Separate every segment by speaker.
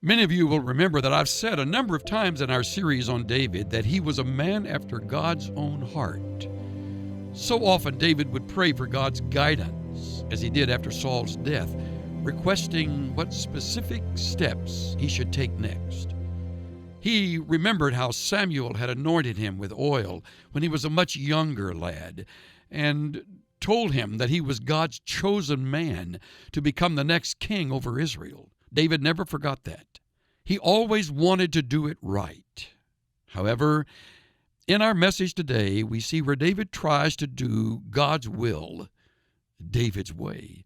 Speaker 1: Many of you will remember that I've said a number of times in our series on David that he was a man after God's own heart. So often David would pray for God's guidance, as he did after Saul's death, requesting what specific steps he should take next. He remembered how Samuel had anointed him with oil when he was a much younger lad, and told him that he was God's chosen man to become the next king over Israel. David never forgot that. He always wanted to do it right. However, in our message today, we see where David tries to do God's will, David's way,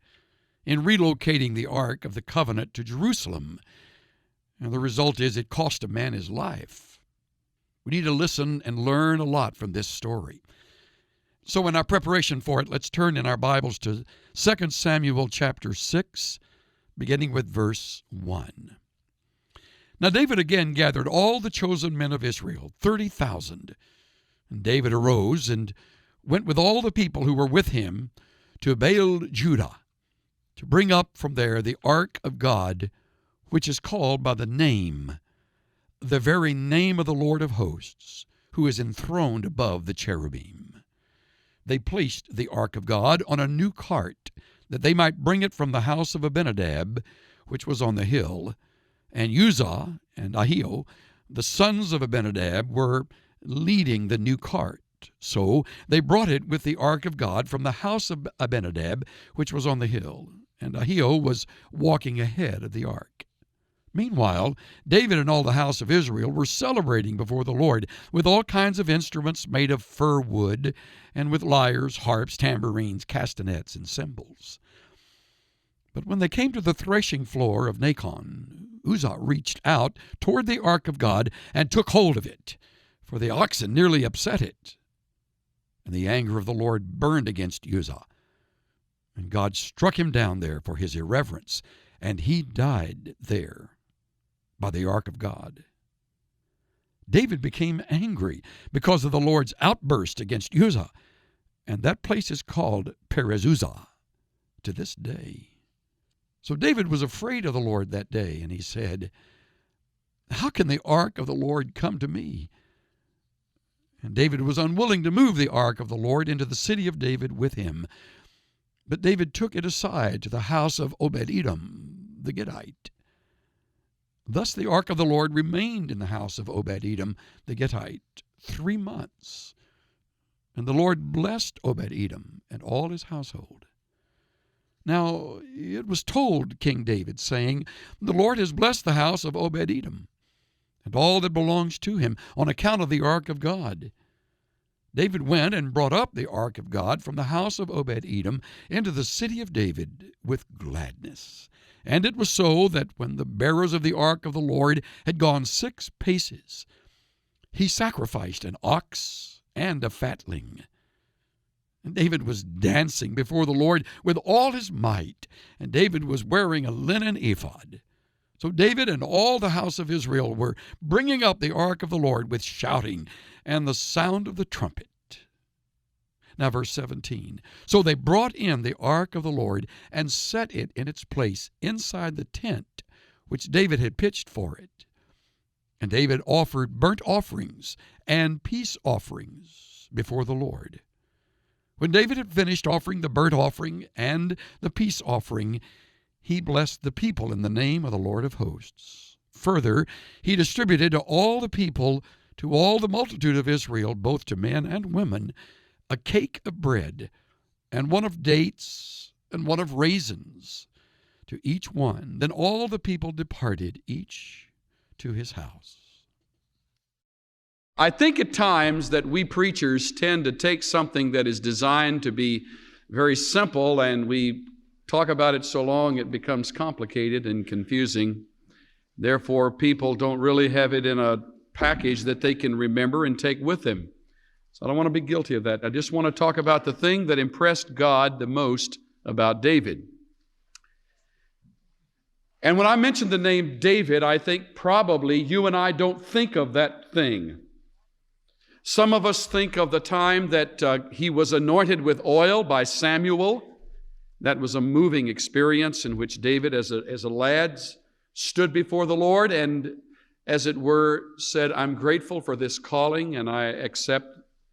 Speaker 1: in relocating the Ark of the Covenant to Jerusalem. And the result is it cost a man his life. We need to listen and learn a lot from this story. So in our preparation for it, let's turn in our Bibles to 2 Samuel chapter 6, beginning with verse 1. Now David again gathered all the chosen men of Israel, 30,000. And David arose and went with all the people who were with him to Baal Judah, to bring up from there the ark of God, which is called by the very name of the Lord of hosts, who is enthroned above the cherubim. They placed the ark of God on a new cart, that they might bring it from the house of Abinadab, which was on the hill. And Uzzah and Ahio, the sons of Abinadab, were leading the new cart. So they brought it with the ark of God from the house of Abinadab, which was on the hill. And Ahio was walking ahead of the ark. Meanwhile, David and all the house of Israel were celebrating before the Lord with all kinds of instruments made of fir wood, and with lyres, harps, tambourines, castanets, and cymbals. But when they came to the threshing floor of Nacon, Uzzah reached out toward the ark of God and took hold of it, for the oxen nearly upset it. And the anger of the Lord burned against Uzzah, and God struck him down there for his irreverence, and he died there by the ark of God. David became angry because of the Lord's outburst against Uzzah, and that place is called Perez Uzzah to this day. So David was afraid of the Lord that day, and he said, "How can the ark of the Lord come to me?" And David was unwilling to move the ark of the Lord into the city of David with him. But David took it aside to the house of Obed-Edom the Gittite. Thus the ark of the Lord remained in the house of Obed-Edom the Gittite 3 months. And the Lord blessed Obed-Edom and all his household. Now it was told King David, saying, "The Lord has blessed the house of Obed-Edom and all that belongs to him on account of the ark of God." David went and brought up the ark of God from the house of Obed-Edom into the city of David with gladness. And it was so that when the bearers of the ark of the Lord had gone 6 paces, he sacrificed an ox and a fatling. And David was dancing before the Lord with all his might, and David was wearing a linen ephod. So David and all the house of Israel were bringing up the ark of the Lord with shouting and the sound of the trumpet. Now verse 17. So they brought in the ark of the Lord and set it in its place inside the tent which David had pitched for it. And David offered burnt offerings and peace offerings before the Lord. When David had finished offering the burnt offering and the peace offering, he blessed the people in the name of the Lord of hosts. Further, he distributed to all the people, to all the multitude of Israel, both to men and women, a cake of bread, and one of dates, and one of raisins, to each one. Then all the people departed, each to his house. I think at times that we preachers tend to take something that is designed to be very simple, and we talk about it so long it becomes complicated and confusing. Therefore, people don't really have it in a package that they can remember and take with them. So I don't want to be guilty of that. I just want to talk about the thing that impressed God the most about David. And when I mention the name David, I think probably you and I don't think of that thing. Some of us think of the time that he was anointed with oil by Samuel. That was a moving experience in which David, as a lad,
Speaker 2: stood before the Lord and, as it were, said, I'm grateful for this calling and I accept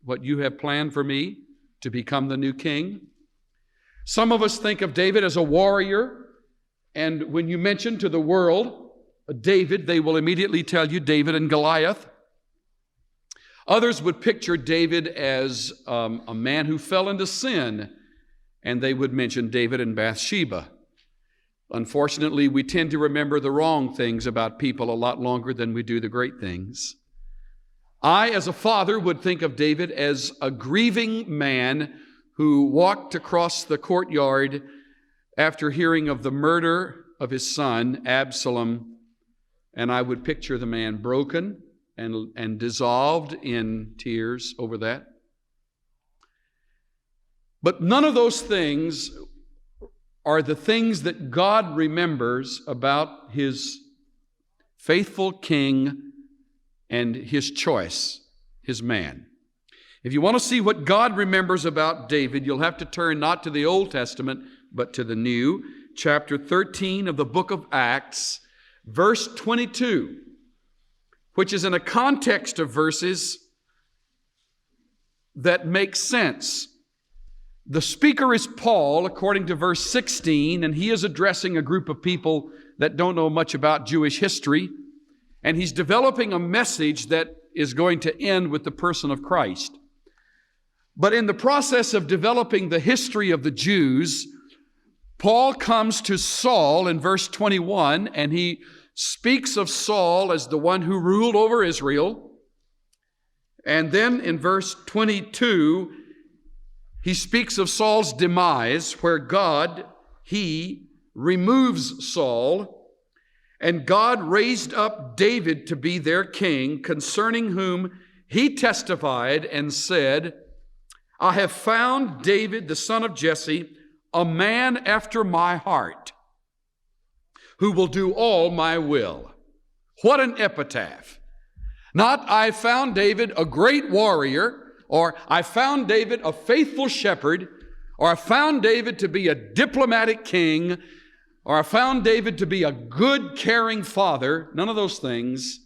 Speaker 2: what you have planned for me to become the new king. Some of us think of David as a warrior, and when you mention to the world David, they will immediately tell you David and Goliath. Others would picture David as a man who fell into sin, and they would mention David and Bathsheba. Unfortunately, we tend to remember the wrong things about people a lot longer than we do the great things. I, as a father, would think of David as a grieving man who walked across the courtyard after hearing of the murder of his son, Absalom, and I would picture the man broken and dissolved in tears over that. But none of those things are the things that God remembers about his faithful king and his choice, his man. If you want to see what God remembers about David, you'll have to turn not to the Old Testament, but to the New. Chapter 13 of the book of Acts, verse 22, which is in a context of verses that make sense. The speaker is Paul, according to verse 16, and he is addressing a group of people that don't know much about Jewish history, and he's developing a message that is going to end with the person of Christ. But in the process of developing the history of the Jews, Paul comes to Saul in verse 21, and he speaks of Saul as the one who ruled over Israel. And then in verse 22, he speaks of Saul's demise, where God, he removes Saul, and God raised up David to be their king, concerning whom he testified and said, I have found David, the son of Jesse, a man after my heart, who will do all my will. What an epitaph. Not, I found David a great warrior, or I found David a faithful shepherd, or I found David to be a diplomatic king, or I found David to be a good, caring father. None of those things.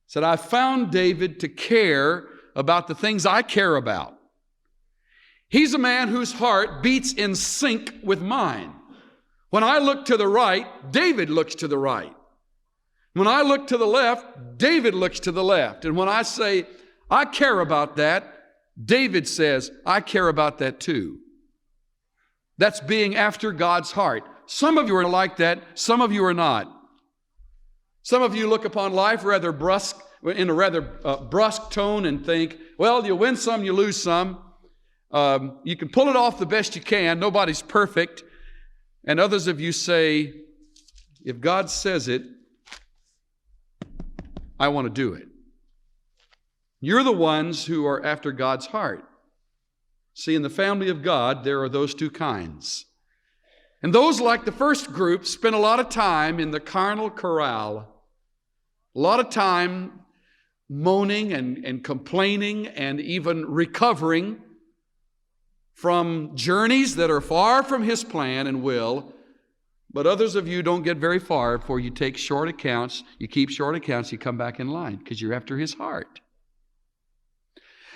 Speaker 2: Said, I found David to care about the things I care about. He's a man whose heart beats in sync with mine. When I look to the right, David looks to the right. When I look to the left, David looks to the left. And when I say, I care about that, David says, I care about that too. That's being after God's heart. Some of you are like that, some of you are not. Some of you look upon life in a rather brusque tone and think, well, you win some, you lose some. You can pull it off the best you can. Nobody's perfect. And others of you say, if God says it, I want to do it. You're the ones who are after God's heart. See, in the family of God, there are those two kinds. And those, like the first group, spend a lot of time in the carnal corral, a lot of time moaning and complaining and even recovering from journeys that are far from His plan and will. But others of you don't get very far before you take short accounts, you keep short accounts, you come back in line because you're after His heart.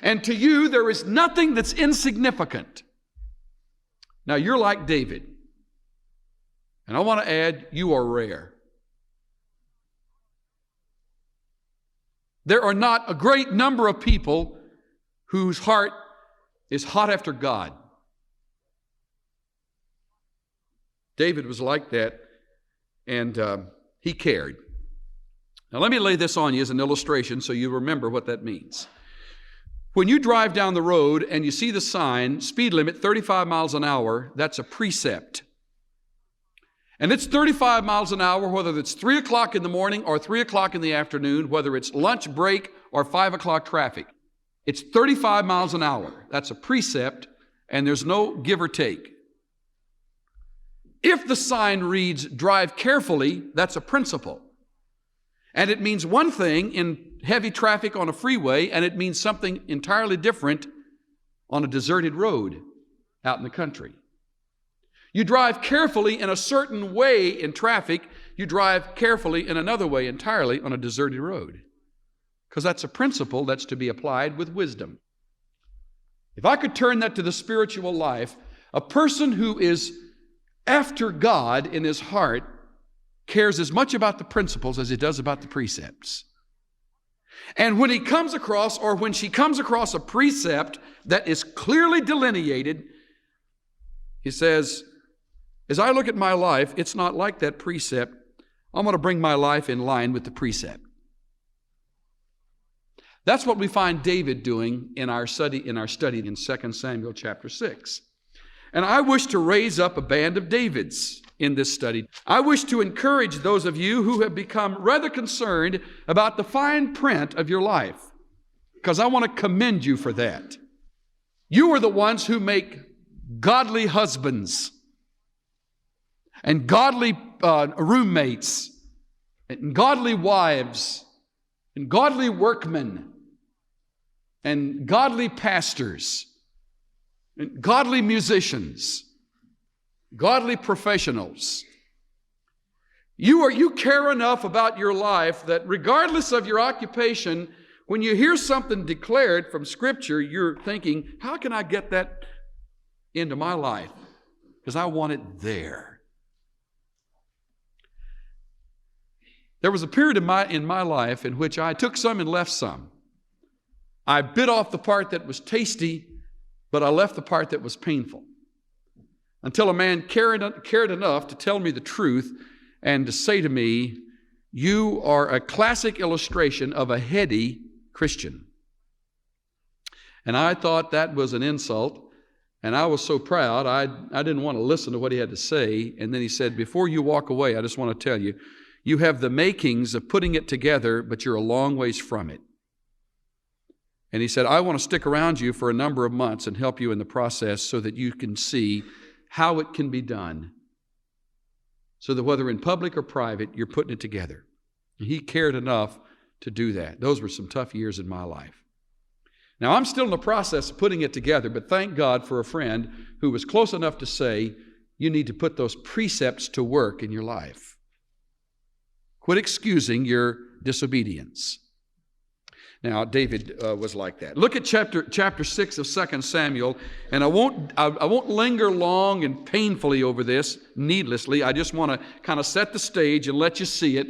Speaker 2: And to you, there is nothing that's insignificant. Now, you're like David. And I want to add, you are rare. There are not a great number of people whose heart is hot after God. David was like that, and he cared. Now let me lay this on you as an illustration so you remember what that means. When you drive down the road and you see the sign, speed limit 35 miles an hour, that's a precept. And it's 35 miles an hour, whether it's 3 o'clock in the morning or 3 o'clock in the afternoon, whether it's lunch break or 5 o'clock traffic. It's 35 miles an hour. That's a precept, and there's no give or take. If the sign reads, drive carefully, that's a principle. And it means one thing in heavy traffic on a freeway, and it means something entirely different on a deserted road out in the country. You drive carefully in a certain way in traffic you drive carefully in another way entirely on a deserted road. Because that's a principle that's to be applied with wisdom. If I could turn that to the spiritual life, a person who is after God in his heart cares as much about the principles as he does about the precepts. And when he comes across, or when she comes across a precept that is clearly delineated, he says, as I look at my life, it's not like that precept. I'm going to bring my life in line with the precept. That's what we find David doing in our study in 2 Samuel chapter 6. And I wish to raise up a band of Davids in this study. I wish to encourage those of you who have become rather concerned about the fine print of your life, because I want to commend you for that. You are the ones who make godly husbands and godly roommates and godly wives and godly workmen and godly pastors and godly musicians, godly professionals. You care enough about your life that regardless of your occupation, when you hear something declared from Scripture, you're thinking, how can I get that into my life? Because I want it there. There was a period in my life in which I took some and left some. I bit off the part that was tasty, but I left the part that was painful. Until a man cared enough to tell me the truth and to say to me, you are a classic illustration of a heady Christian. And I thought that was an insult, and I was so proud, I didn't want to listen to what he had to say. And then he said, before you walk away, I just want to tell you, you have the makings of putting it together, but you're a long ways from it. And he said, I want to stick around you for a number of months and help you in the process so that you can see how it can be done, so that whether in public or private, you're putting it together. And he cared enough to do that. Those were some tough years in my life. Now, I'm still in the process of putting it together, but thank God for a friend who was close enough to say, you need to put those precepts to work in your life. Quit excusing your disobedience. Now, David was like that. Look at chapter 6 of 2 Samuel, and I won't linger long and painfully over this needlessly. I just want to kind of set the stage and let you see it.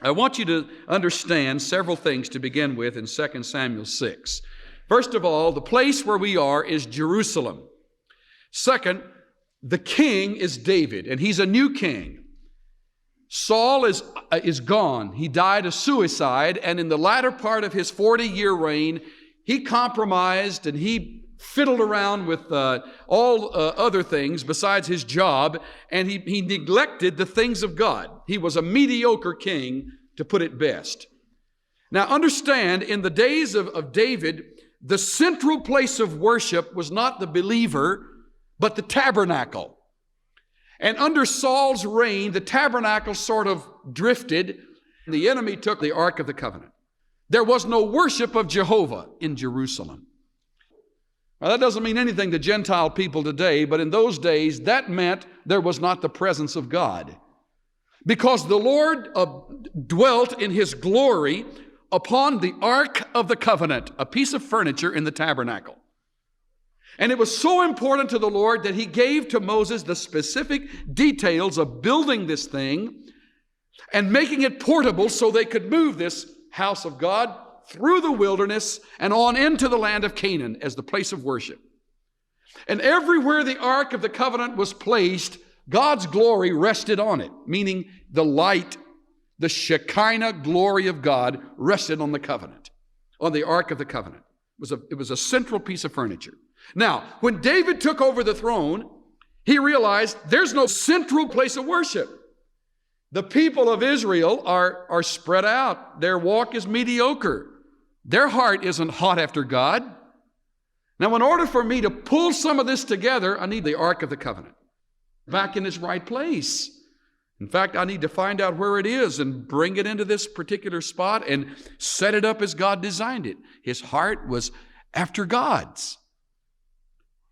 Speaker 2: I want you to understand several things to begin with in 2 Samuel 6. First of all, the place where we are is Jerusalem. Second, the king is David, and he's a new king. Saul is gone. He died a suicide, and in the latter part of his 40-year reign, he compromised and he fiddled around with all other things besides his job, and he neglected the things of God. He was a mediocre king, to put it best. Now understand, in the days of David, the central place of worship was not the believer, but the tabernacle. And under Saul's reign, the tabernacle sort of drifted. The enemy took the Ark of the Covenant. There was no worship of Jehovah in Jerusalem. Now, that doesn't mean anything to Gentile people today, but in those days, that meant there was not the presence of God. Because the Lord dwelt in His glory upon the Ark of the Covenant, a piece of furniture in the tabernacle. And it was so important to the Lord that He gave to Moses the specific details of building this thing and making it portable so they could move this house of God through the wilderness and on into the land of Canaan as the place of worship. And everywhere the Ark of the Covenant was placed, God's glory rested on it, meaning the light, the Shekinah glory of God rested on the covenant, on the Ark of the Covenant. It was a central piece of furniture. Now, when David took over the throne, he realized there's no central place of worship. The people of Israel are spread out. Their walk is mediocre. Their heart isn't hot after God. Now, in order for me to pull some of this together, I need the Ark of the Covenant back in its right place. In fact, I need to find out where it is and bring it into this particular spot and set it up as God designed it. His heart was after God's.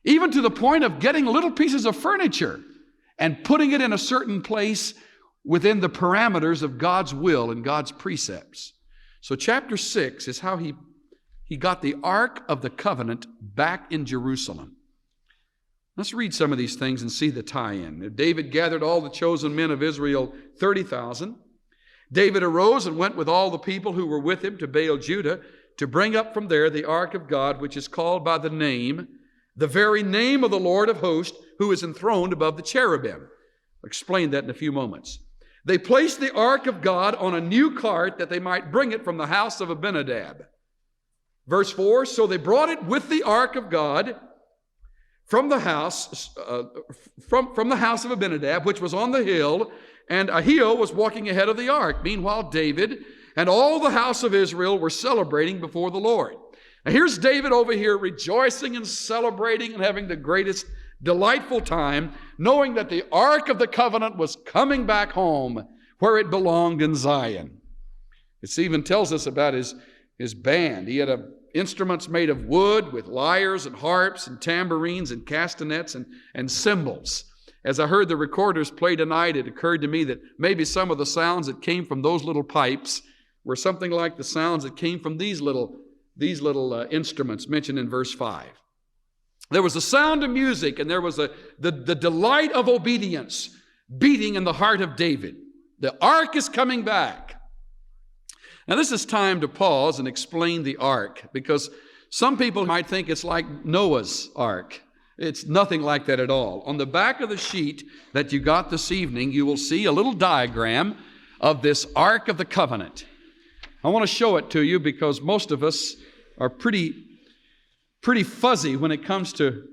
Speaker 2: Even to the point of getting little pieces of furniture and putting it in a certain place within the parameters of God's will and God's precepts. So chapter 6 is how he got the Ark of the Covenant back in Jerusalem. Let's read some of these things and see the tie-in. David gathered all the chosen men of Israel, 30,000. David arose and went with all the people who were with him to Baal Judah to bring up from there the Ark of God, which is called by the very name of the Lord of hosts, who is enthroned above the cherubim. I'll explain that in a few moments. They placed the Ark of God on a new cart that they might bring it from the house of Abinadab. Verse 4, so they brought it with the Ark of God from the house from the house of Abinadab, which was on the hill, and Ahio was walking ahead of the ark. Meanwhile, David and all the house of Israel were celebrating before the Lord. Now here's David over here rejoicing and celebrating and having the greatest delightful time, knowing that the Ark of the Covenant was coming back home where it belonged in Zion. It even tells us about his band. He had instruments made of wood with lyres and harps and tambourines and castanets and cymbals. As I heard the recorders play tonight, it occurred to me that maybe some of the sounds that came from those little pipes were something like the sounds that came from these little instruments mentioned in verse 5. There was a sound of music, and there was the delight of obedience beating in the heart of David. The ark is coming back. Now this is time to pause and explain the ark, because some people might think it's like Noah's ark. It's nothing like that at all. On the back of the sheet that you got this evening, you will see a little diagram of this Ark of the Covenant. I want to show it to you because most of us are pretty fuzzy when it comes to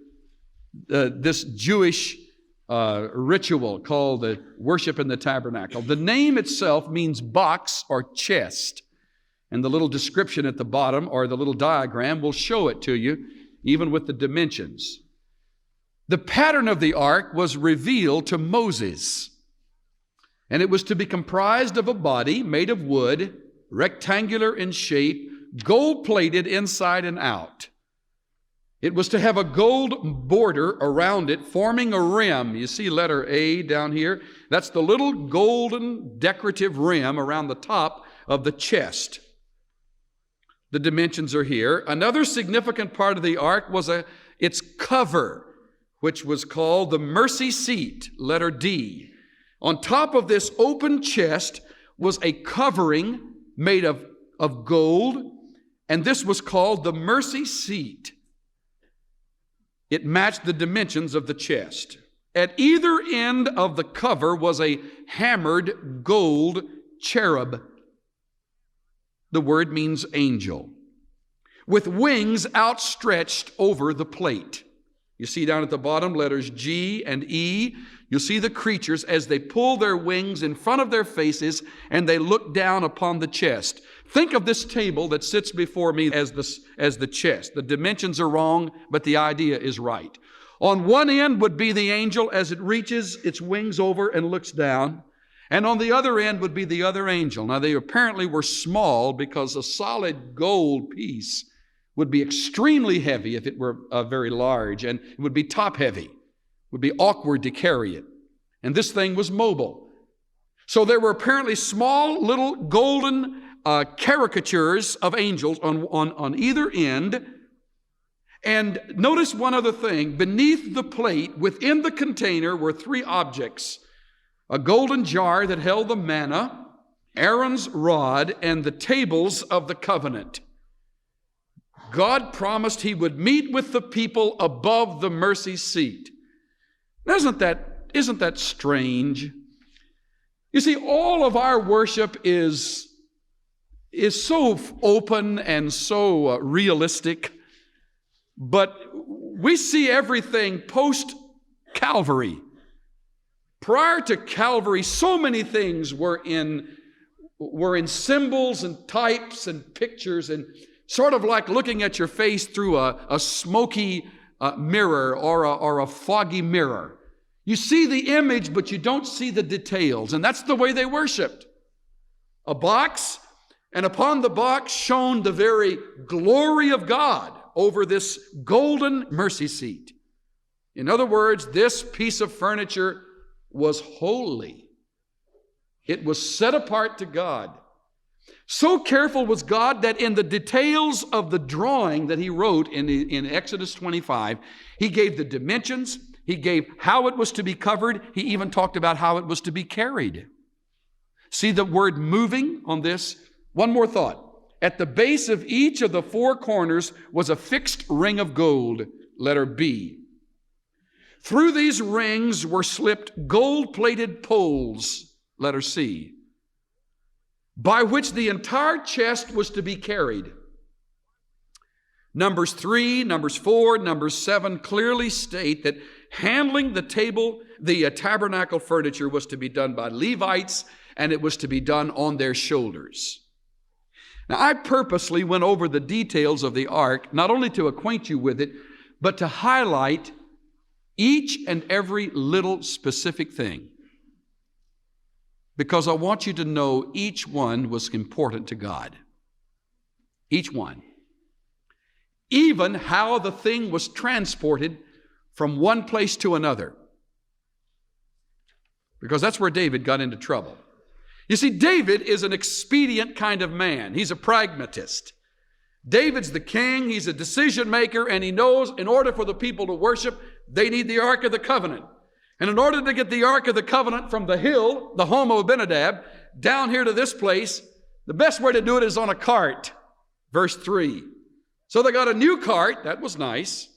Speaker 2: this Jewish ritual called the worship in the tabernacle. The name itself means box or chest. And the little description at the bottom, or the little diagram, will show it to you, even with the dimensions. The pattern of the ark was revealed to Moses, and it was to be comprised of a body made of wood, rectangular in shape, gold-plated inside and out. It was to have a gold border around it, forming a rim. You see letter A down here? That's the little golden decorative rim around the top of the chest. The dimensions are here. Another significant part of the ark was its cover, which was called the mercy seat, letter D. On top of this open chest was a covering made of gold, and this was called the mercy seat. It matched the dimensions of the chest. At either end of the cover was a hammered gold cherub. The word means angel, with wings outstretched over the plate. You see down at the bottom, letters G and E. You'll see the creatures as they pull their wings in front of their faces and they look down upon the chest. Think of this table that sits before me as the chest. The dimensions are wrong, but the idea is right. On one end would be the angel as it reaches its wings over and looks down. And on the other end would be the other angel. Now, they apparently were small because a solid gold piece would be extremely heavy if it were very large, and it would be top heavy. It would be awkward to carry it. And this thing was mobile. So there were apparently small little golden caricatures of angels on either end. And notice one other thing. Beneath the plate, within the container, were three objects. A golden jar that held the manna, Aaron's rod, and the tables of the covenant. God promised He would meet with the people above the mercy seat. Isn't that strange? You see, all of our worship is so open and so realistic, but we see everything post-Calvary. Prior to Calvary, so many things were in symbols and types and pictures, and sort of like looking at your face through a smoky mirror or a foggy mirror. You see the image, but you don't see the details, and that's the way they worshiped. A box, and upon the box shone the very glory of God over this golden mercy seat. In other words, this piece of furniture was holy. It was set apart to God. So careful was God that in the details of the drawing that he wrote in Exodus 25, he gave the dimensions, he gave how it was to be covered, he even talked about how it was to be carried. See the word moving on this? One more thought. At the base of each of the four corners was a fixed ring of gold, letter B. Through these rings were slipped gold-plated poles, letter C, by which the entire chest was to be carried. Numbers 3, Numbers 4, Numbers 7 clearly state that handling the tabernacle furniture was to be done by Levites, and it was to be done on their shoulders. Now, I purposely went over the details of the ark, not only to acquaint you with it, but to highlight each and every little specific thing, because I want you to know each one was important to God. Each one. Even how the thing was transported from one place to another. Because that's where David got into trouble. You see, David is an expedient kind of man. He's a pragmatist. David's the king, he's a decision maker, and he knows in order for the people to worship, they need the Ark of the Covenant. And in order to get the Ark of the Covenant from the hill, the home of Abinadab, down here to this place, the best way to do it is on a cart. Verse 3. So they got a new cart. That was nice.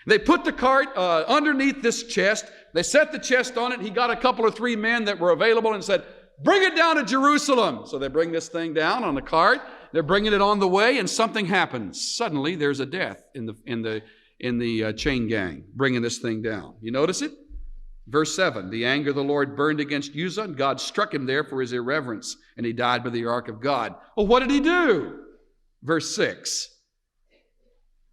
Speaker 2: They put the cart underneath this chest. They set the chest on it. He got a couple or three men that were available and said, bring it down to Jerusalem. So they bring this thing down on the cart. They're bringing it on the way, and something happens. Suddenly, there's a death in the chain gang bringing this thing down. You notice it? Verse 7, the anger of the Lord burned against Uzzah, and God struck him there for his irreverence, and he died by the ark of God. Well, what did he do? Verse 6,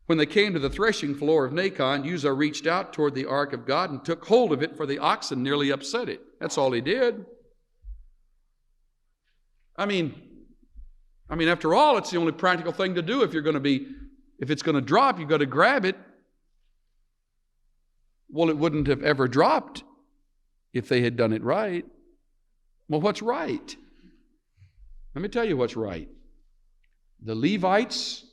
Speaker 2: when they came to the threshing floor of Nacon, Uzzah reached out toward the ark of God and took hold of it, for the oxen nearly upset it. That's all he did. I mean, after all, it's the only practical thing to do. If it's going to drop, you've got to grab it. Well, it wouldn't have ever dropped if they had done it right. Well, what's right? Let me tell you what's right. The Levites,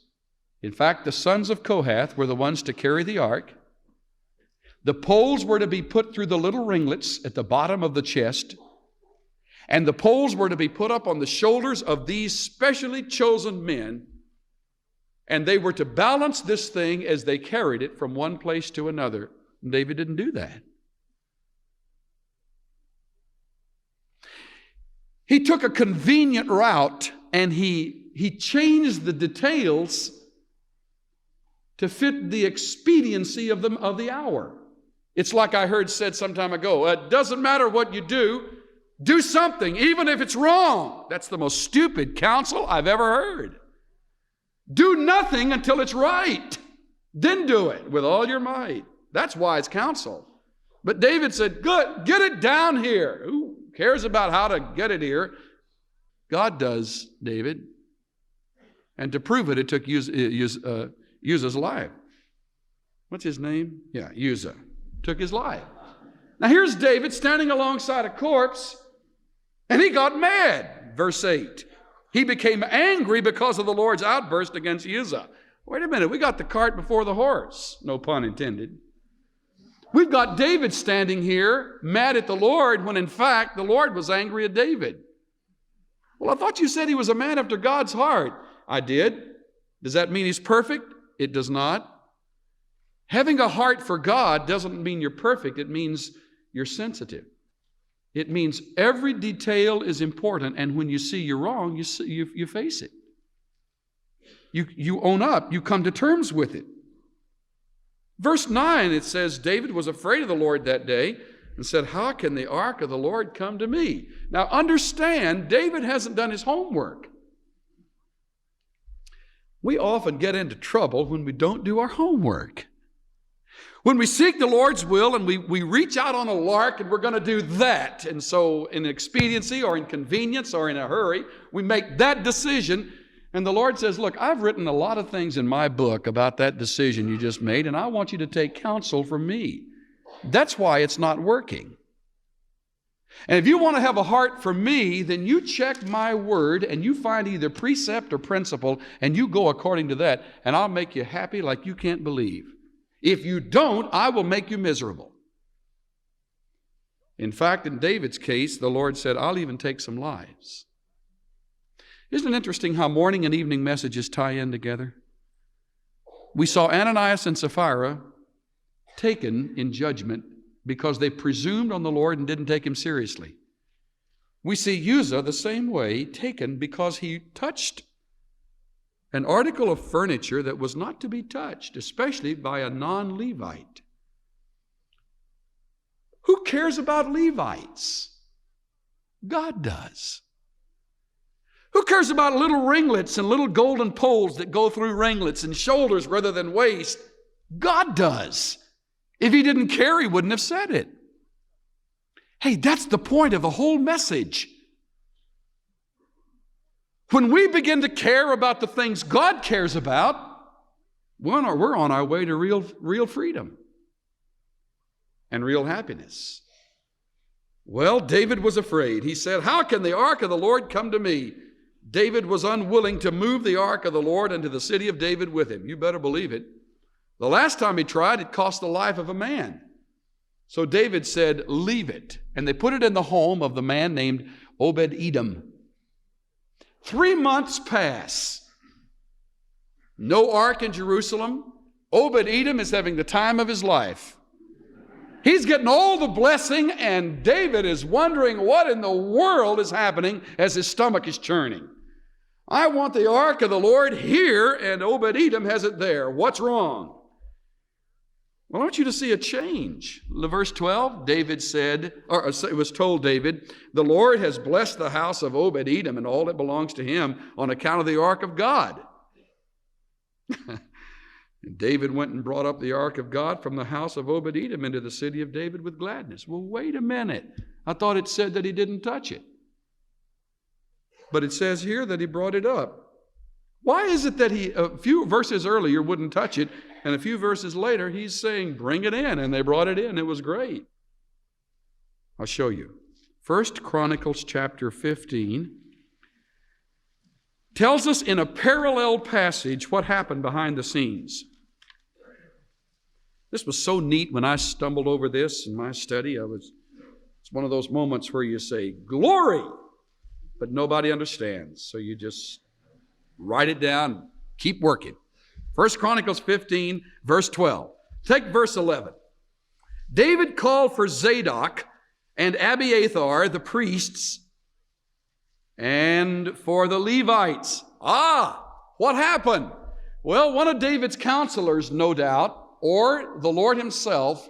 Speaker 2: in fact, the sons of Kohath, were the ones to carry the ark. The poles were to be put through the little ringlets at the bottom of the chest, and the poles were to be put up on the shoulders of these specially chosen men, and they were to balance this thing as they carried it from one place to another. David didn't do that. He took a convenient route, and he changed the details to fit the expediency of the hour. It's like I heard said some time ago, it doesn't matter what you do something, even if it's wrong. That's the most stupid counsel I've ever heard. Do nothing until it's right. Then do it with all your might. That's wise counsel. But David said, good, get it down here. Who cares about how to get it here? God does, David. And to prove it, it took Uzzah's life. What's his name? Yeah, Uzzah. Took his life. Now here's David standing alongside a corpse, and he got mad. Verse 8. He became angry because of the Lord's outburst against Uzzah. Wait a minute, we got the cart before the horse. No pun intended. We've got David standing here mad at the Lord when in fact the Lord was angry at David. Well, I thought you said he was a man after God's heart. I did. Does that mean he's perfect? It does not. Having a heart for God doesn't mean you're perfect. It means you're sensitive. It means every detail is important, and when you see you're wrong, you face it. You own up. You come to terms with it. Verse 9, it says, David was afraid of the Lord that day and said, how can the ark of the Lord come to me? Now understand, David hasn't done his homework. We often get into trouble when we don't do our homework. When we seek the Lord's will and we reach out on a lark and we're going to do that, and so in expediency or in convenience or in a hurry, we make that decision. And the Lord says, look, I've written a lot of things in my book about that decision you just made, and I want you to take counsel from me. That's why it's not working. And if you want to have a heart for me, then you check my word and you find either precept or principle and you go according to that, and I'll make you happy like you can't believe. If you don't, I will make you miserable. In fact, in David's case, the Lord said, I'll even take some lives. Isn't it interesting how morning and evening messages tie in together? We saw Ananias and Sapphira taken in judgment because they presumed on the Lord and didn't take him seriously. We see Uzzah the same way, taken because he touched an article of furniture that was not to be touched, especially by a non-Levite. Who cares about Levites? God does. Who cares about little ringlets and little golden poles that go through ringlets and shoulders rather than waist? God does. If he didn't care, he wouldn't have said it. Hey, that's the point of the whole message. When we begin to care about the things God cares about, we're on our way to real freedom and real happiness. Well, David was afraid. He said, how can the ark of the Lord come to me? David was unwilling to move the ark of the Lord into the city of David with him. You better believe it. The last time he tried, it cost the life of a man. So David said, leave it. And they put it in the home of the man named Obed-Edom. 3 months pass. No ark in Jerusalem. Obed-Edom is having the time of his life. He's getting all the blessing, and David is wondering what in the world is happening as his stomach is churning. I want the ark of the Lord here, and Obed-Edom has it there. What's wrong? Well, I want you to see a change. Verse 12, David said, or it was told David, the Lord has blessed the house of Obed-Edom and all that belongs to him on account of the ark of God. And David went and brought up the ark of God from the house of Obed-Edom into the city of David with gladness. Well, wait a minute. I thought it said that he didn't touch it. But it says here that he brought it up. Why is it that he, a few verses earlier, wouldn't touch it, and a few verses later, he's saying, bring it in, and they brought it in. It was great. I'll show you. 1 Chronicles chapter 15 tells us in a parallel passage what happened behind the scenes. This was so neat when I stumbled over this in my study. It's one of those moments where you say, glory, but nobody understands. So you just write it down, keep working. 1 Chronicles 15, verse 12. Take verse 11. David called for Zadok and Abiathar, the priests, and for the Levites. What happened? Well, one of David's counselors, no doubt, or the Lord himself,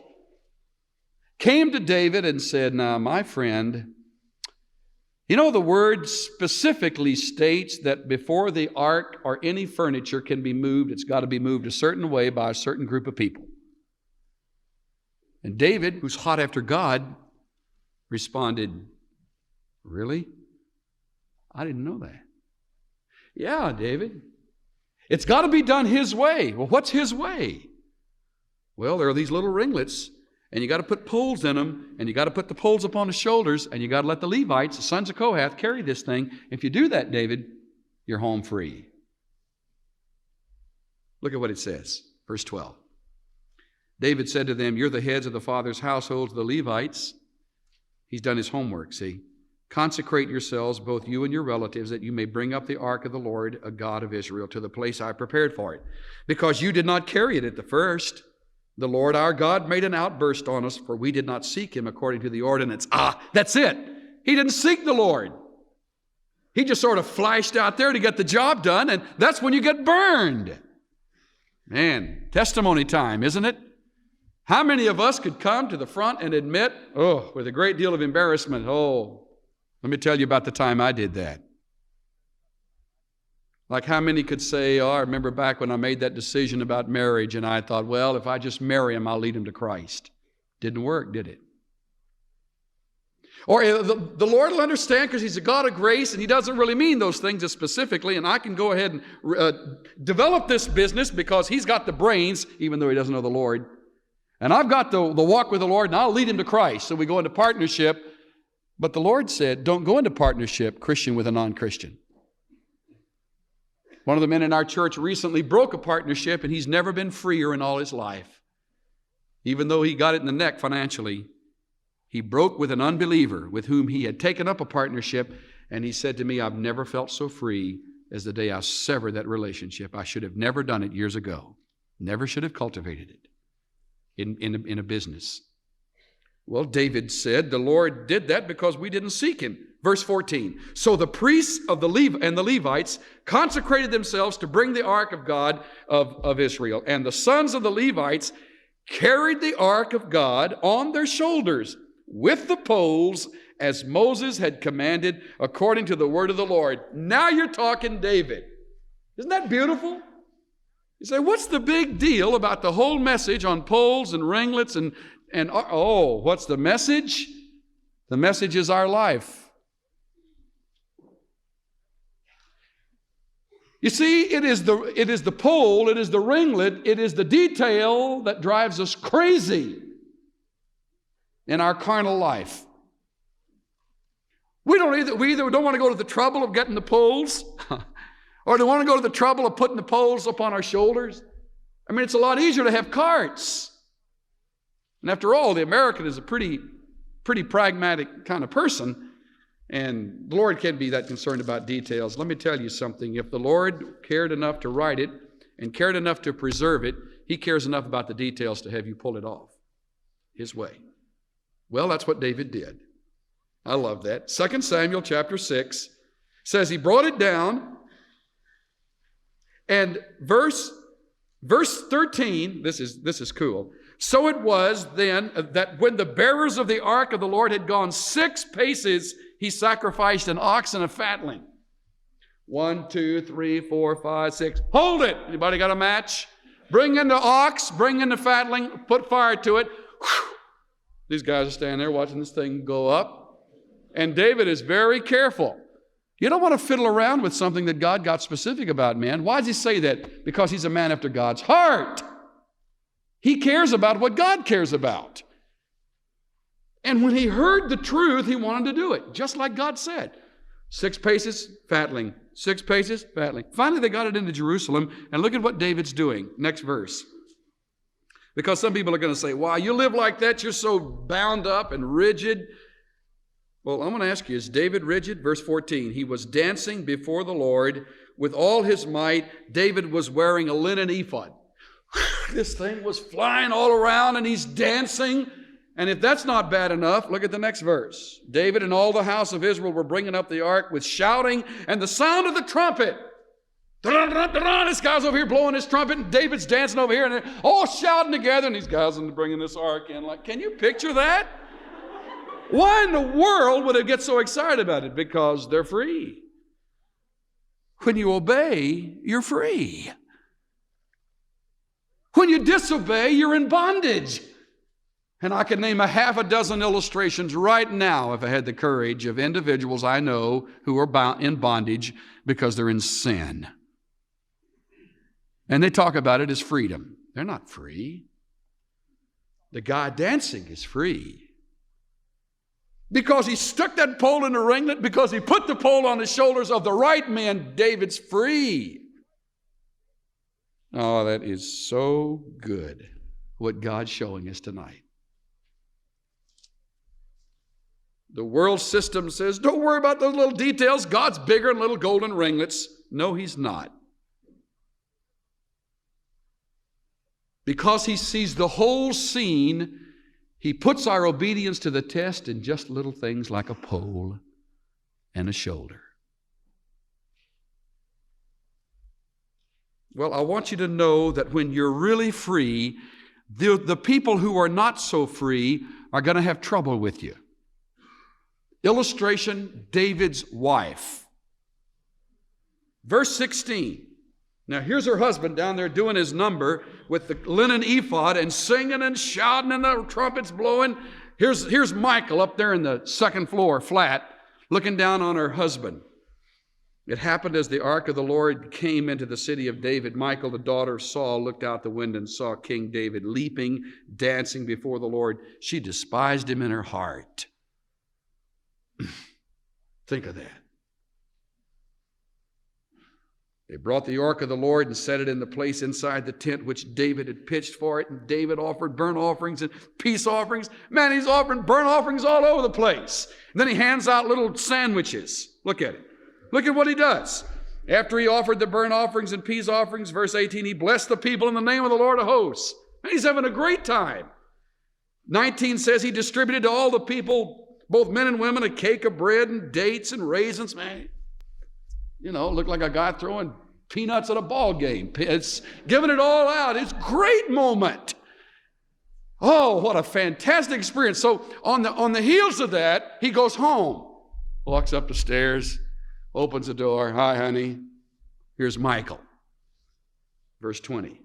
Speaker 2: came to David and said, now, my friend, you know, the word specifically states that before the ark or any furniture can be moved, it's got to be moved a certain way by a certain group of people. And David, who's hot after God, responded, really? I didn't know that. Yeah, David. It's got to be done his way. Well, what's his way? Well, there are these little ringlets, and you got to put poles in them, and you got to put the poles upon the shoulders, and you got to let the Levites, the sons of Kohath, carry this thing. If you do that, David, you're home free. Look at what it says, verse 12. David said to them, you're the heads of the father's households, the Levites. He's done his homework, see. Consecrate yourselves, both you and your relatives, that you may bring up the ark of the Lord, a God of Israel, to the place I prepared for it. Because you did not carry it at the first. The Lord our God made an outburst on us, for we did not seek him according to the ordinance. That's it. He didn't seek the Lord. He just sort of flashed out there to get the job done, and that's when you get burned. Man, testimony time, isn't it? How many of us could come to the front and admit, with a great deal of embarrassment, let me tell you about the time I did that. Like how many could say, I remember back when I made that decision about marriage and I thought, well, if I just marry him, I'll lead him to Christ. Didn't work, did it? Or the Lord will understand because he's a God of grace and he doesn't really mean those things specifically, and I can go ahead and develop this business because he's got the brains, even though he doesn't know the Lord. And I've got the walk with the Lord, and I'll lead him to Christ. So we go into partnership. But the Lord said, don't go into partnership, Christian with a non-Christian. One of the men in our church recently broke a partnership, and he's never been freer in all his life. Even though he got it in the neck financially, he broke with an unbeliever with whom he had taken up a partnership, and he said to me, I've never felt so free as the day I severed that relationship. I should have never done it years ago. Never should have cultivated it in a business. Well, David said the Lord did that because we didn't seek him. Verse 14, so the priests of the Levites consecrated themselves to bring the ark of God of Israel. And the sons of the Levites carried the ark of God on their shoulders with the poles as Moses had commanded according to the word of the Lord. Now you're talking David. Isn't that beautiful? You say, what's the big deal about the whole message on poles and ringlets and what's the message? The message is our life. You see, it is the pole, it is the ringlet, it is the detail that drives us crazy in our carnal life. We either don't want to go to the trouble of getting the poles, or do we want to go to the trouble of putting the poles upon our shoulders. I mean, it's a lot easier to have carts. And after all, the American is a pretty pragmatic kind of person, and the Lord can't be that concerned about details. Let me tell you something. If the Lord cared enough to write it and cared enough to preserve it, he cares enough about the details to have you pull it off his way. Well, that's what David did. I love that. 2 Samuel chapter 6 says he brought it down, and verse 13, this is cool. So it was then that when the bearers of the ark of the Lord had gone 6 paces, he sacrificed an ox and a fatling. 1, 2, 3, 4, 5, 6. Hold it! Anybody got a match? Bring in the ox, bring in the fatling, put fire to it. Whew. These guys are standing there watching this thing go up. And David is very careful. You don't want to fiddle around with something that God got specific about, man. Why does he say that? Because he's a man after God's heart. He cares about what God cares about. And when he heard the truth, he wanted to do it, just like God said. 6 paces, fatling. 6 paces, fatling. Finally, they got it into Jerusalem, and look at what David's doing. Next verse. Because some people are going to say, wow, you live like that, you're so bound up and rigid. Well, I'm going to ask you, is David rigid? Verse 14, he was dancing before the Lord with all his might. David was wearing a linen ephod. This thing was flying all around, and he's dancing. And if that's not bad enough, look at the next verse. David and all the house of Israel were bringing up the ark with shouting and the sound of the trumpet. This guy's over here blowing his trumpet, and David's dancing over here, and they're all shouting together, and these guys are bringing this ark in. Like, can you picture that? Why in the world would they get so excited about it? Because they're free. When you obey, you're free. When you disobey, you're in bondage. And I could name a half a dozen illustrations right now, if I had the courage, of individuals I know who are in bondage because they're in sin. And they talk about it as freedom. They're not free. The guy dancing is free. Because he stuck that pole in the ringlet, because he put the pole on the shoulders of the right man, David's free. Oh, that is so good, what God's showing us tonight. The world system says, don't worry about those little details. God's bigger than little golden ringlets. No, he's not. Because he sees the whole scene, he puts our obedience to the test in just little things like a pole and a shoulder. Well, I want you to know that when you're really free, the people who are not so free are going to have trouble with you. Illustration, David's wife. Verse 16. Now here's her husband down there doing his number with the linen ephod and singing and shouting and the trumpets blowing. Here's Michal up there in the second floor flat looking down on her husband. It happened as the ark of the Lord came into the city of David. Michal, the daughter of Saul, looked out the window and saw King David leaping, dancing before the Lord. She despised him in her heart. Think of that. They brought the ark of the Lord and set it in the place inside the tent which David had pitched for it. And David offered burnt offerings and peace offerings. Man, he's offering burnt offerings all over the place. And then he hands out little sandwiches. Look at it. Look at what he does. After he offered the burnt offerings and peace offerings, verse 18, he blessed the people in the name of the Lord of hosts. And he's having a great time. 19 says he distributed to all the people, both men and women, a cake of bread and dates and raisins. Man, looked like a guy throwing peanuts at a ball game. It's giving it all out. It's a great moment. Oh, what a fantastic experience. So on the heels of that, he goes home, walks up the stairs, opens the door. Hi, honey. Here's Michal. Verse 20.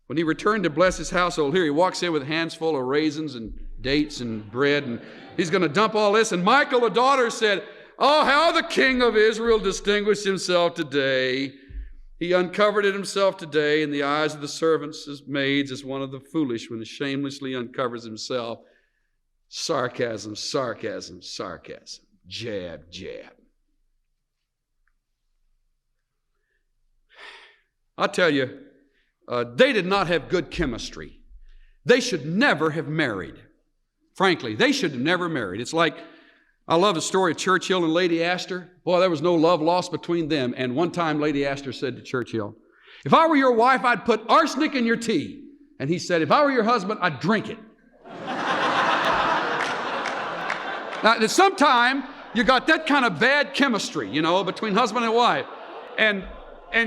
Speaker 2: When he returned to bless his household, here he walks in with hands full of raisins and dates and bread, and he's going to dump all this. And Michal, the daughter, said, oh, how the king of Israel distinguished himself today. He uncovered it himself today in the eyes of the servants, his maids, as one of the foolish when he shamelessly uncovers himself. Sarcasm, sarcasm, sarcasm. Jab, jab. I'll tell you, they did not have good chemistry. They should never have married. Frankly, they should have never married. It's like, I love the story of Churchill and Lady Astor. Boy, there was no love lost between them. And one time Lady Astor said to Churchill, if I were your wife, I'd put arsenic in your tea. And he said, if I were your husband, I'd drink it. Now, sometime you got that kind of bad chemistry, between husband and wife. And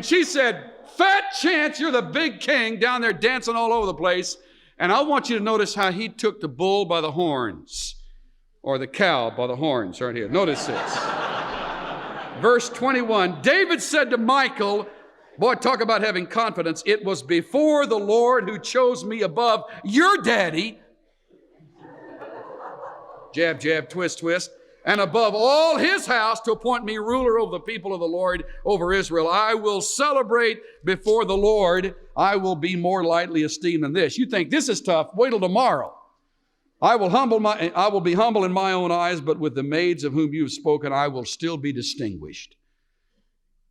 Speaker 2: she said, fat chance you're the big king down there dancing all over the place. And I want you to notice how he took the bull by the horns. Or the cow by the horns right here. Notice this. Verse 21, David said to Michal, boy, talk about having confidence. It was before the Lord who chose me above your daddy. Jab, jab, twist, twist. And above all his house to appoint me ruler over the people of the Lord, over Israel. I will celebrate before the Lord. I will be more lightly esteemed than this. You think this is tough? Wait till tomorrow. I will be humble in my own eyes, but with the maids of whom you have spoken, I will still be distinguished.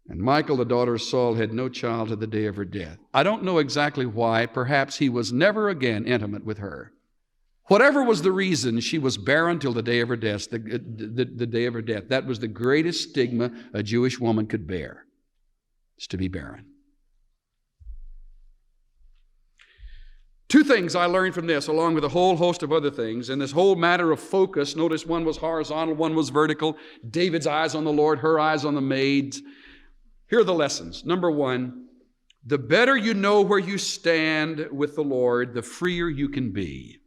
Speaker 2: And Michal, the daughter of Saul, had no child to the day of her death. I don't know exactly why. Perhaps he was never again intimate with her. Whatever was the reason, she was barren till the day of her death. The day of her death. That was the greatest stigma a Jewish woman could bear, is to be barren. Two things I learned from this, along with a whole host of other things. And this whole matter of focus, notice one was horizontal, one was vertical. David's eyes on the Lord, her eyes on the maids. Here are the lessons. Number one, the better you know where you stand with the Lord, the freer you can be.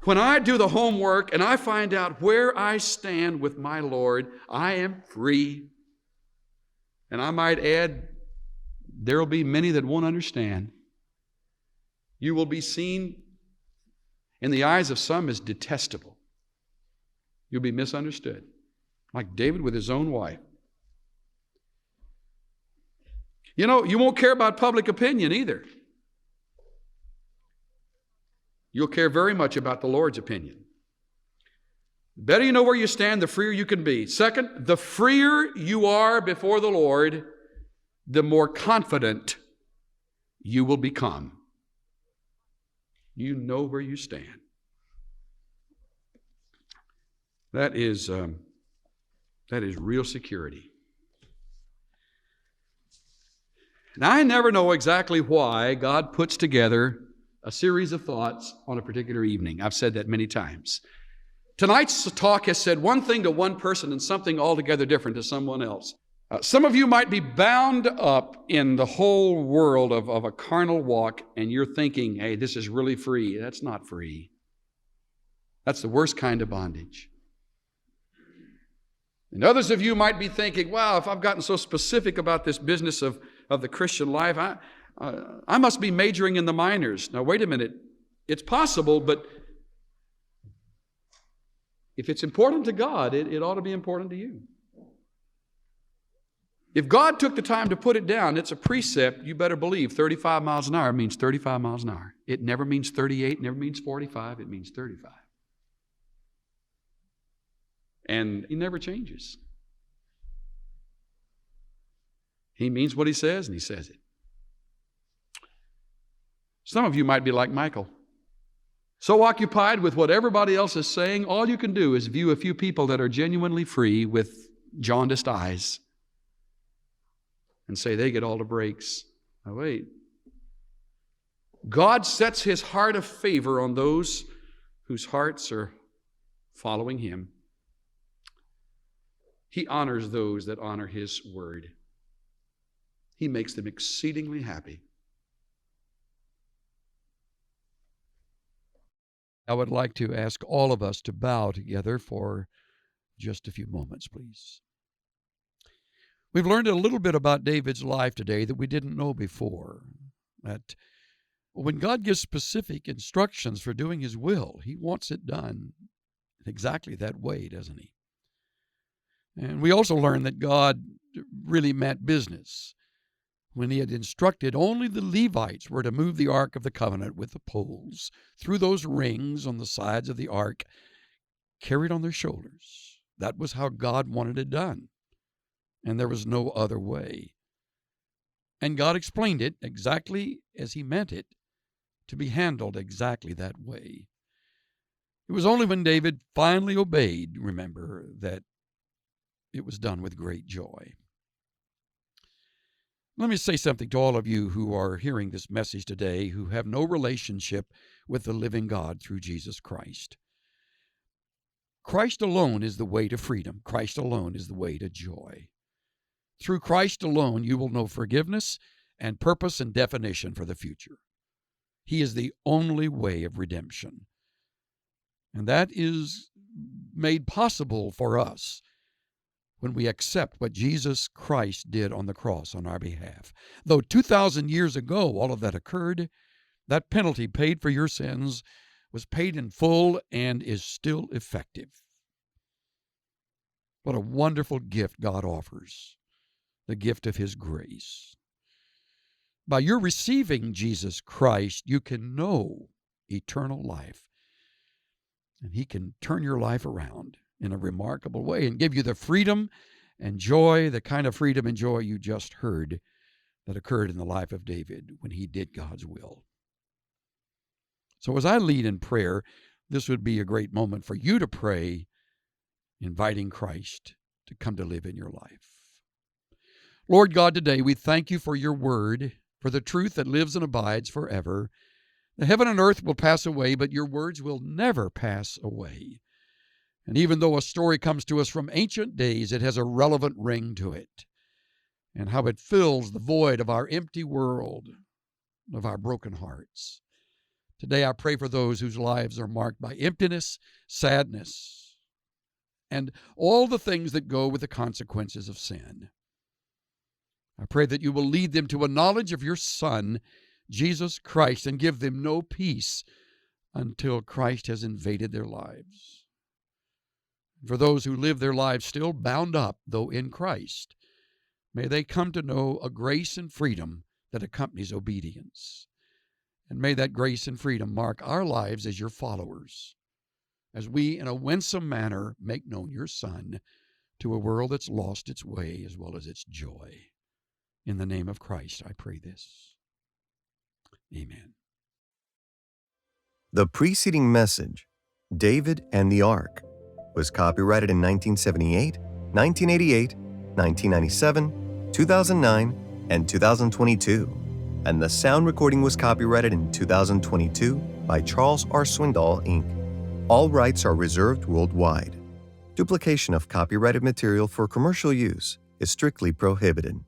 Speaker 2: When I do the homework and I find out where I stand with my Lord, I am free. And I might add, there will be many that won't understand. You will be seen in the eyes of some as detestable. You'll be misunderstood, like David with his own wife. You won't care about public opinion either. You'll care very much about the Lord's opinion. The better you know where you stand, the freer you can be. Second, the freer you are before the Lord, the more confident you will become. You know where you stand. That is real security. Now, I never know exactly why God puts together a series of thoughts on a particular evening. I've said that many times. Tonight's talk has said one thing to one person and something altogether different to someone else. Some of you might be bound up in the whole world of a carnal walk, and you're thinking, hey, this is really free. That's not free. That's the worst kind of bondage. And others of you might be thinking, wow, if I've gotten so specific about this business of the Christian life, I must be majoring in the minors. Now, wait a minute. It's possible, but if it's important to God, it ought to be important to you. If God took the time to put it down, it's a precept, you better believe 35 miles an hour means 35 miles an hour. It never means 38, never means 45, it means 35. And He never changes. He means what He says, and He says it. Some of you might be like Michael. So occupied with what everybody else is saying, all you can do is view a few people that are genuinely free with jaundiced eyes and say they get all the breaks. Now wait. God sets His heart of favor on those whose hearts are following Him. He honors those that honor His word. He makes them exceedingly happy.
Speaker 1: I would like to ask all of us to bow together for just a few moments, please. We've learned a little bit about David's life today that we didn't know before. That when God gives specific instructions for doing His will, He wants it done exactly that way, doesn't He? And we also learned that God really meant business when He had instructed only the Levites were to move the Ark of the Covenant with the poles through those rings on the sides of the Ark, carried on their shoulders. That was how God wanted it done, and there was no other way. And God explained it exactly as He meant it to be handled exactly that way. It was only when David finally obeyed, remember, that it was done with great joy. Let me say something to all of you who are hearing this message today who have no relationship with the living God through Jesus Christ. Christ alone is the way to freedom. Christ alone is the way to joy. Through Christ alone, you will know forgiveness and purpose and definition for the future. He is the only way of redemption. And that is made possible for us when we accept what Jesus Christ did on the cross on our behalf. Though 2,000 years ago all of that occurred, that penalty paid for your sins was paid in full and is still effective. What a wonderful gift God offers, the gift of His grace. By your receiving Jesus Christ, you can know eternal life, and He can turn your life around in a remarkable way and give you the freedom and joy, the kind of freedom and joy you just heard that occurred in the life of David when he did God's will. So as I lead in prayer, this would be a great moment for you to pray, inviting Christ to come to live in your life. Lord God, today we thank You for Your word, for the truth that lives and abides forever. The heaven and earth will pass away, but Your words will never pass away. And even though a story comes to us from ancient days, it has a relevant ring to it, and how it fills the void of our empty world, of our broken hearts. Today I pray for those whose lives are marked by emptiness, sadness, and all the things that go with the consequences of sin. I pray that You will lead them to a knowledge of Your Son, Jesus Christ, and give them no peace until Christ has invaded their lives. For those who live their lives still bound up, though in Christ, may they come to know a grace and freedom that accompanies obedience. And may that grace and freedom mark our lives as Your followers, as we, in a winsome manner, make known Your Son to a world that's lost its way as well as its joy. In the name of Christ, I pray this. Amen.
Speaker 3: The preceding message, David and the Ark, was copyrighted in 1978, 1988, 1997, 2009, and 2022, and the sound recording was copyrighted in 2022 by Charles R. Swindoll, Inc. All rights are reserved worldwide. Duplication of copyrighted material for commercial use is strictly prohibited.